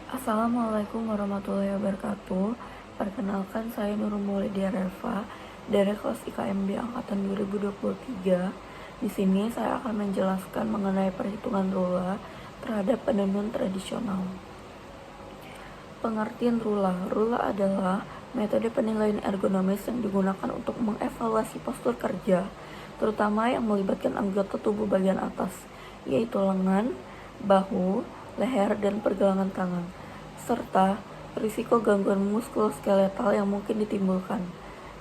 Assalamualaikum warahmatullahi wabarakatuh. Perkenalkan, saya Nurul Maulidia Reva dari kelas IKMB angkatan 2023. Di sini saya akan menjelaskan mengenai perhitungan rula terhadap penenun tradisional. Pengertian rula. Rula adalah metode penilaian ergonomis yang digunakan untuk mengevaluasi postur kerja, terutama yang melibatkan anggota tubuh bagian atas, yaitu lengan, bahu, leher, dan pergelangan tangan, serta risiko gangguan muskuloskeletal yang mungkin ditimbulkan.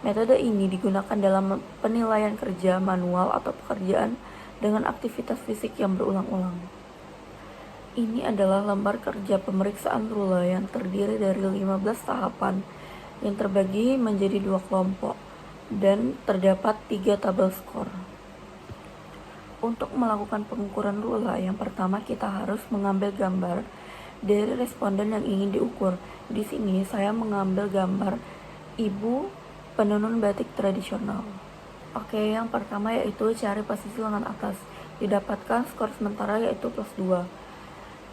Metode ini digunakan dalam penilaian kerja manual atau pekerjaan dengan aktivitas fisik yang berulang-ulang. Ini adalah lembar kerja pemeriksaan rula yang terdiri dari 15 tahapan yang terbagi menjadi 2 kelompok dan terdapat 3 tabel skor. Untuk melakukan pengukuran rula, yang pertama kita harus mengambil gambar dari responden yang ingin diukur. Di sini saya mengambil gambar ibu penenun batik tradisional. Oke, yang pertama yaitu cari posisi lengan atas. Didapatkan skor sementara yaitu +2.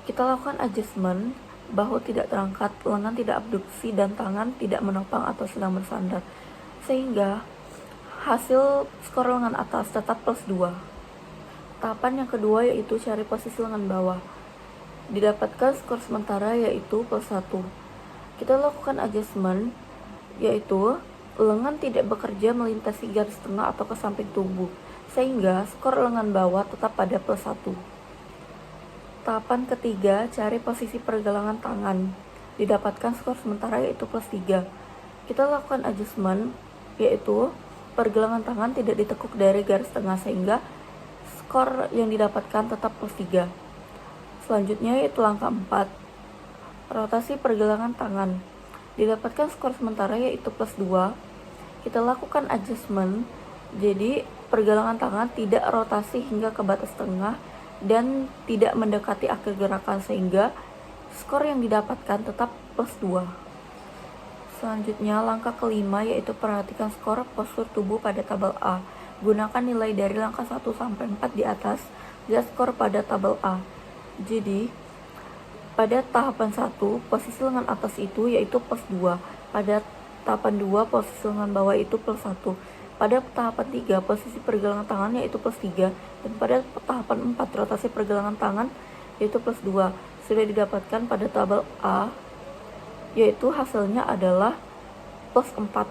Kita lakukan adjustment, bahu tidak terangkat, lengan tidak abduksi, dan tangan tidak menopang atau sedang bersandar, sehingga hasil skor lengan atas tetap +2. Tahapan yang kedua yaitu cari posisi lengan bawah. Didapatkan skor sementara yaitu +1. Kita lakukan adjustment, yaitu lengan tidak bekerja melintasi garis tengah atau ke samping tubuh, sehingga skor lengan bawah tetap pada +1. Tahapan ketiga, cari posisi pergelangan tangan. Didapatkan skor sementara yaitu +3. Kita lakukan adjustment, yaitu pergelangan tangan tidak ditekuk dari garis tengah, sehingga skor yang didapatkan tetap +3. Selanjutnya yaitu langkah 4, rotasi pergelangan tangan. Didapatkan skor sementara yaitu +2. Kita lakukan adjustment, jadi pergelangan tangan tidak rotasi hingga ke batas tengah dan tidak mendekati akhir gerakan, sehingga skor yang didapatkan tetap +2. Selanjutnya langkah kelima yaitu perhatikan skor postur tubuh pada tabel A. Gunakan nilai dari langkah 1 sampai 4 di atas, lihat skor pada tabel A. Jadi pada tahapan 1 posisi lengan atas itu yaitu +2, pada tahapan 2 posisi lengan bawah itu +1, pada tahapan 3 posisi pergelangan tangan yaitu +3, dan pada tahapan 4 rotasi pergelangan tangan yaitu +2. Sudah didapatkan pada tabel A, yaitu hasilnya adalah +4.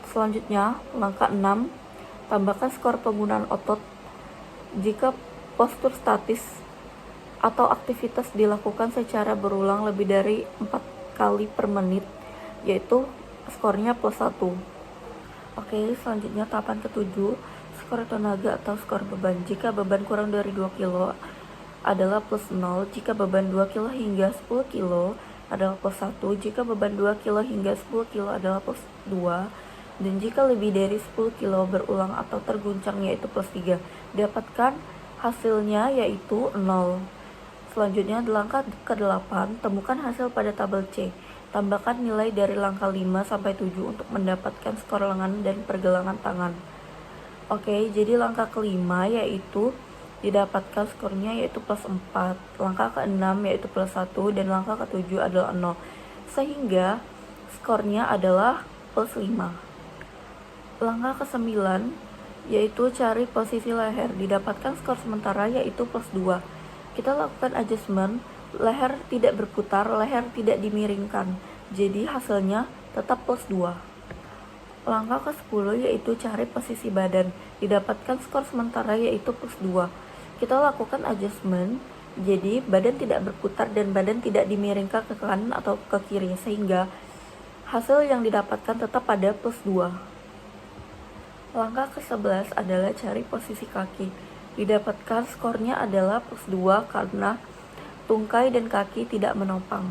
Selanjutnya langkah 6, tambahkan skor penggunaan otot. Jika postur statis atau aktivitas dilakukan secara berulang lebih dari 4 kali per menit, yaitu skornya +1. Oke, selanjutnya tahapan ke-7, skor tenaga atau skor beban. Jika beban kurang dari 2 kilo adalah +0, jika beban 2 kilo hingga 10 kilo adalah +1, jika beban 2 kilo hingga 10 kilo adalah +2, dan jika lebih dari 10 kilo berulang atau terguncang yaitu +3. Dapatkan hasilnya yaitu 0. Selanjutnya di langkah ke-8, temukan hasil pada tabel C. Tambahkan nilai dari langkah 5 sampai 7 untuk mendapatkan skor lengan dan pergelangan tangan. Oke, jadi langkah kelima yaitu didapatkan skornya yaitu +4, langkah ke-6 yaitu +1, dan langkah ke-7 adalah 0, sehingga skornya adalah +5. Langkah ke-9 yaitu cari posisi leher. Didapatkan skor sementara yaitu +2. Kita lakukan adjustment, leher tidak berputar, leher tidak dimiringkan, jadi hasilnya tetap +2. Langkah ke-10 yaitu cari posisi badan. Didapatkan skor sementara yaitu +2. Kita lakukan adjustment, jadi badan tidak berputar dan badan tidak dimiringkan ke kanan atau ke kiri, sehingga hasil yang didapatkan tetap pada +2. Langkah ke-11 adalah cari posisi kaki. Didapatkan skornya adalah +2 karena tungkai dan kaki tidak menopang.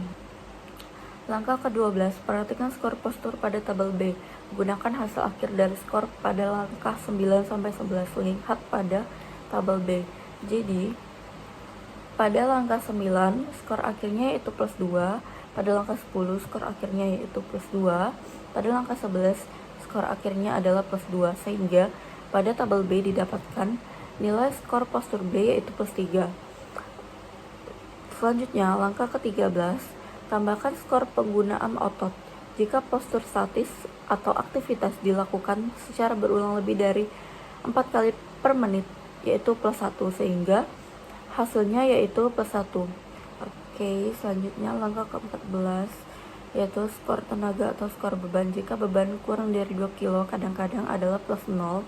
Langkah ke-12, perhatikan skor postur pada tabel B. Gunakan hasil akhir dari skor pada langkah 9 sampai 11. Lihat pada tabel B. Jadi, pada langkah 9, skor akhirnya yaitu +2. Pada langkah 10, skor akhirnya yaitu +2. Pada langkah 11, skor akhirnya adalah +2. Sehingga pada tabel B didapatkan nilai skor postur B yaitu +3. Selanjutnya, langkah ke-13, tambahkan skor penggunaan otot. Jika postur statis atau aktivitas dilakukan secara berulang lebih dari 4 kali per menit, yaitu +1, sehingga hasilnya yaitu +1. Oke, selanjutnya langkah ke-14, yaitu skor tenaga atau skor beban. Jika beban kurang dari 2 kilo, kadang-kadang adalah +0.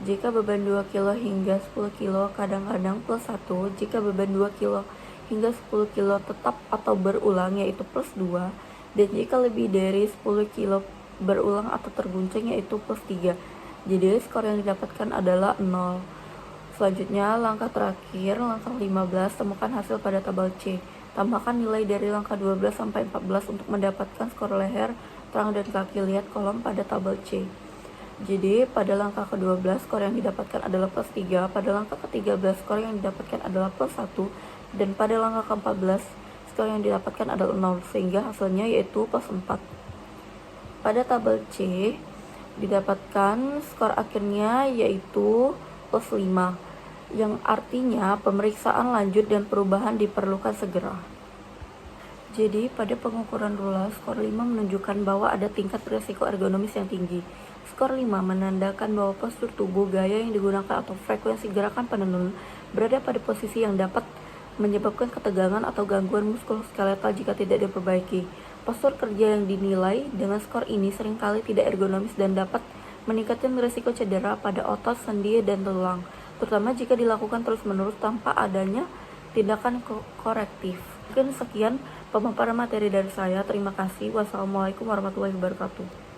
Jika beban 2 kilo hingga 10 kilo, kadang-kadang +1. Jika beban 2 kilo hingga 10 kilo tetap atau berulang, yaitu +2. Dan jika lebih dari 10 kilo berulang atau terguncang, yaitu +3. Jadi skor yang didapatkan adalah 0. Selanjutnya, langkah terakhir, langkah 15, temukan hasil pada tabel C. Tambahkan nilai dari langkah 12 sampai 14 untuk mendapatkan skor leher, tangan, dan kaki. Lihat kolom pada tabel C. Jadi, pada langkah ke-12, skor yang didapatkan adalah +3, pada langkah ke-13, skor yang didapatkan adalah +1, dan pada langkah ke-14, skor yang didapatkan adalah 0, sehingga hasilnya yaitu +4. Pada tabel C, didapatkan skor akhirnya yaitu +5, yang artinya pemeriksaan lanjut dan perubahan diperlukan segera. Jadi, pada pengukuran Rula, skor 5 menunjukkan bahwa ada tingkat risiko ergonomis yang tinggi. Skor 5 menandakan bahwa postur tubuh, gaya yang digunakan, atau frekuensi gerakan penenun berada pada posisi yang dapat menyebabkan ketegangan atau gangguan muskuloskeletal jika tidak diperbaiki. Postur kerja yang dinilai dengan skor ini seringkali tidak ergonomis dan dapat meningkatkan risiko cedera pada otot, sendi, dan tulang, terutama jika dilakukan terus-menerus tanpa adanya tindakan korektif. Mungkin sekian pemaparan materi dari saya. Terima kasih. Wassalamualaikum warahmatullahi wabarakatuh.